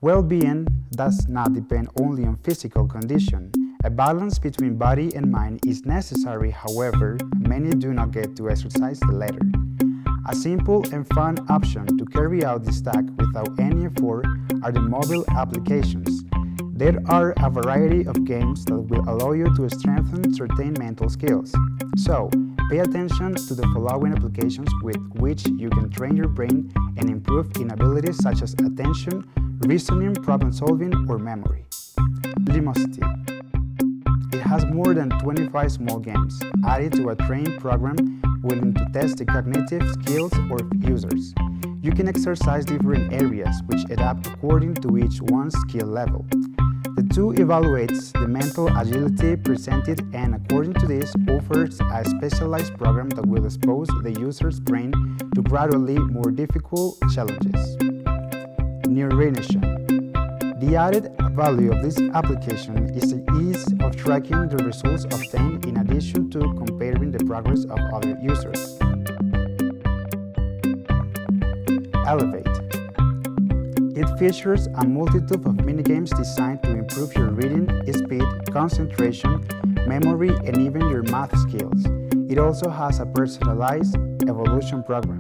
Well-being does not depend only on physical condition. A balance between body and mind is necessary, however, many do not get to exercise the latter. A simple and fun option to carry out this task without any effort are the mobile applications. There are a variety of games that will allow you to strengthen certain mental skills. So, pay attention to the following applications with which you can train your brain and improve in abilities such as attention, reasoning, problem solving, or memory. Limosity. It has more than 25 small games added to a training program willing to test the cognitive skills of users. You can exercise different areas which adapt according to each one's skill level. The tool evaluates the mental agility presented and according to this offers a specialized program that will expose the user's brain to gradually more difficult challenges. Neuroretention. The added value of this application is the ease of tracking the results obtained in addition to comparing the progress of other users. Elevate. It features a multitude of minigames designed to improve your reading speed, concentration, memory, and even your math skills. It also has a personalized evolution program.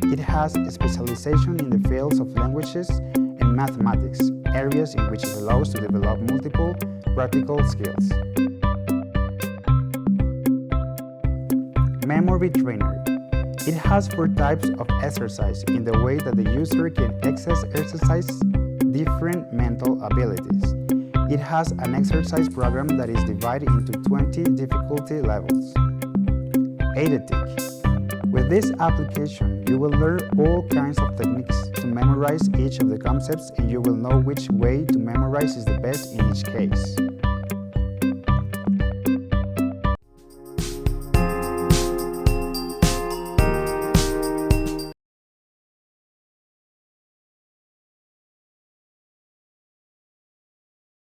It has a specialization in the fields of languages and mathematics, areas in which it allows to develop multiple practical skills. Memory Trainer. It has 4 types of exercise in the way that the user can exercise different mental abilities. It has an exercise program that is divided into 20 difficulty levels. Eidetic. With this application, you will learn all kinds of techniques to memorize each of the concepts and you will know which way to memorize is the best in each case.